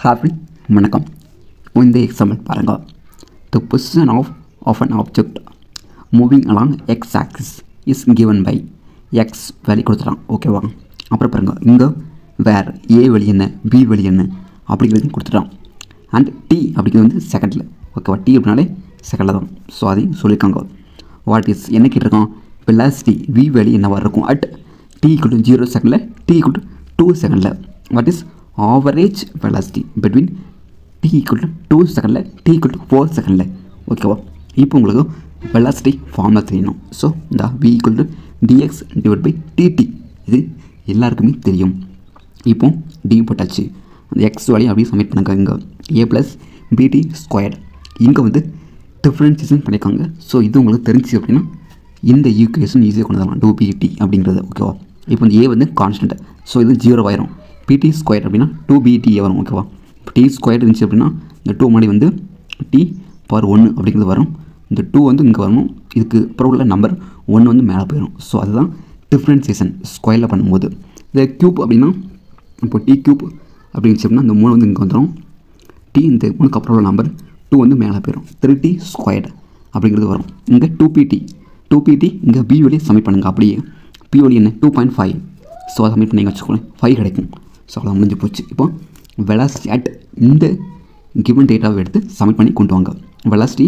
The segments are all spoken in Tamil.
Happy வணக்கம். இந்த எக்ஸாம்பிள் பாருங்கள். The position of an object moving along x-axis is given by x value கொடுத்துட்டான். ஓகேவா? அப்புறம் பாருங்கள், இங்கே வேர் ஏ வழி என்ன பி வழி என்ன அப்படிங்கிறது கொடுத்துட்டான். அண்ட் டி அப்படிங்கிறது வந்து செகண்டில். ஓகேவா? டி அப்படின்னாலே செகண்டில் தான். ஸோ அதையும் சொல்லியிருக்காங்க. வாட் இஸ் என்ன கேட்டிருக்கான்? வெலாசிட்டி வி வேல்யூ என்னவாக இருக்கும் அட் t equal to 0 செகண்டில் t equal to 2 செகண்டில். What is average velocity between t equal to 2 செகண்டில் t equal to 4 செகண்டில். ஓகேவா? இப்போ உங்களுக்கு வெலாசிட்டி ஃபார்முலா தெரியணும். ஸோ இந்த v equal to dx divided by dt இது எல்லாருக்குமே தெரியும். இப்போ டி போட்டாச்சு. அந்த எக்ஸ் வேல்யூ அப்படியே சப்மிட் பண்ணுங்க. இங்கே a ப்ளஸ் பிடி ஸ்கொயர்டு இங்கே வந்து டிஃப்ரென்சியேஷன் பண்ணியிருக்காங்க. ஸோ இது உங்களுக்கு தெரிஞ்சு அப்படின்னா இந்த ஈக்குவேஷன் ஈஸியாக கொண்டு வரலாம். டூ பிடி அப்படிங்கிறது. ஓகேவா? இப்போ இந்த ஏ வந்து கான்ஸ்டன்ட். ஸோ இது 0 ஆயிரும். பிடி ஸ்கொயர் அப்படின்னா 2bt வரும். ஓகேவா? இப்போ டி ஸ்கொயர் இருந்துச்சு அப்படின்னா இந்த 2 முன்னாடி வந்து டி பவர் 1 அப்படிங்கிறது வரும். இந்த 2 வந்து இங்கே வரணும். இதுக்கு அப்புறம் உள்ள நம்பர் 1 வந்து மேலே போயிடும். ஸோ அதுதான் டிஃப்ரென்சியேஷன் ஸ்கொயரில் பண்ணும்போது. இந்த க்யூப் அப்படின்னா இப்போ டி க்யூப் அப்படின்னுச்சு அப்படின்னா இந்த 3 வந்து இங்கே வந்துடும். டி இந்த 3க்கு அப்புறம் உள்ள நம்பர் 2 வந்து மேலே போயிடும். 3t ஸ்கொயர்டு அப்படிங்கிறது வரும். இங்கே 2pt இங்கே பி வழியை சப்மிட் பண்ணுங்கள். அப்படியே பி வழி என்ன 2.5. ஸோ அதை சப்மிட் பண்ணி வச்சுக்கோங்களேன் 5 கிடைக்கும். ஸோ அவ்வளோ முடிஞ்சு போச்சு. இப்போ வெலாசிட்டி அட் இந்த கிவன் டேட்டாவை எடுத்து சப்மிட் பண்ணி கொண்டு வாங்க. வெலாசிட்டி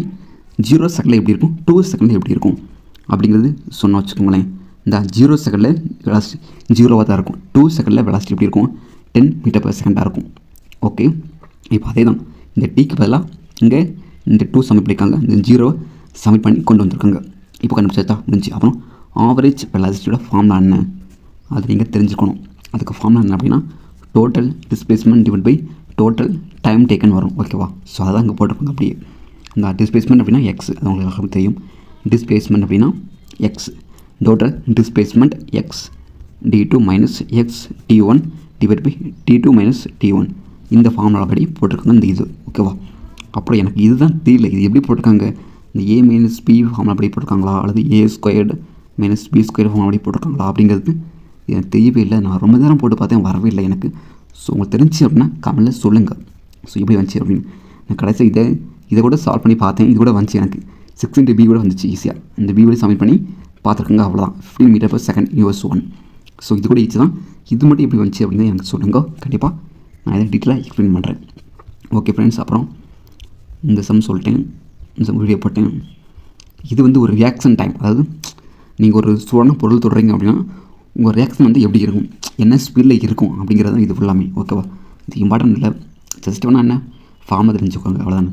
0 செகண்டில் எப்படி இருக்கும் 2 செகண்டில் எப்படி இருக்கும் அப்படிங்கிறது சொன்ன வச்சுக்கோங்களேன். இந்த 0 செகண்டில் வெலாசிட்டி 0வாக தான் இருக்கும். 2 செகண்டில் வெலாசிட்டி எப்படி இருக்கும் 10 மீட்டர் per செகண்டாக இருக்கும். ஓகே, இப்போ அதே தான் இந்த டீக்கு பதிலாக இங்கே இந்த 2 சப்மிட் பண்ணியிருக்காங்க. இந்த 0 சப்மிட் பண்ணி கொண்டு வந்திருக்காங்க. இப்போ கண்டுபிடிச்சா முடிஞ்சு. அப்புறம் ஆவரேஜ் வெலாசிட்டியோட ஃபார்முலா என்ன அது நீங்கள் தெரிஞ்சுக்கணும். அதுக்கு ஃபார்முலா என்ன அப்படின்னா total displacement divide by total time taken வரும். ஓகேவா? ஸோ அதான் இங்கே போட்டிருப்பாங்க. அப்படியே அந்த டிஸ்பிளேஸ்மெண்ட் அப்படின்னா எக்ஸ், அது உங்களுக்கு தெரியும். டிஸ்பிளேஸ்மெண்ட் அப்படின்னா x, total displacement x d2 minus x t1 divide by t2 minus t1. இந்த ஃபார்முலா படி போட்டிருக்காங்க இந்த இது. ஓகேவா? அப்புறம் எனக்கு இதுதான் தெரியல, இது எப்படி போட்டிருக்காங்க. இந்த ஏ மைனஸ் பி ஃபார்முலா படி போட்டிருக்காங்களா அல்லது A squared minus B square formula படி போட்டிருக்காங்களா அப்படிங்கிறது எனக்கு தெரியவே இல்லை. நான் ரொம்ப நேரம் போட்டு பார்த்தேன், வரவே இல்லை எனக்கு. ஸோ உங்களுக்கு தெரிஞ்சு அப்படின்னா கமெண்ட்டில் சொல்லுங்கள். ஸோ எப்படி வந்துச்சு அப்படின்னு. நான் கடைசி இதை கூட சால்வ் பண்ணி பார்த்தேன். இது கூட வந்துச்சு எனக்கு 6 b கூட வந்துச்சு ஈஸியாக. இந்த பி கூட சப்மிட் பண்ணி பார்த்துருக்கோங்க. அவ்வளோதான் 15 metre per second US1. So இது கூட ஈஸி தான். இது மட்டும் எப்படி வந்துச்சு அப்படின்னு எனக்கு சொல்லுங்கள். கண்டிப்பாக நான் இதை டீட்டெயிலாக எக்ஸ்பிளைன் பண்ணுறேன். ஓகே ஃப்ரெண்ட்ஸ், அப்புறம் இந்த சம் சொல்லிட்டேன், இந்த வீடியோ போட்டேன். இது வந்து ஒரு ரியாக்ஷன் டைம். அதாவது நீங்கள் ஒரு சூடான பொருள் தொடுறீங்க அப்படின்னா உங்கள் ரியாக்ஷன் வந்து எப்படி இருக்கும், என்ன ஸ்பீடில் இருக்கும் அப்படிங்கிறது தான் இது ஃபுல்லாமே. ஓகேவா? இது இம்பார்ட்டன்ட் இல்லை, ஜஸ்ட் வேணால் என்ன ஃபார்மை தெரிஞ்சுக்கோங்க, அவ்வளோதானே.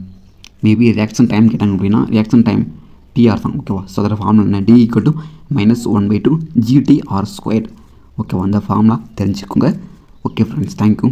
மேபி ரியாக்ஷன் டைம் கேட்டாங்க அப்படின்னா ரியாக்ஷன் டைம் டிஆர் தான். ஓகேவா? ஸோ அதோட ஃபார்முலா என்ன d equal to -1/2 GTR². ஓகேவா? அந்த ஃபார்முலா தெரிஞ்சுக்கோங்க. Okay friends, thank you.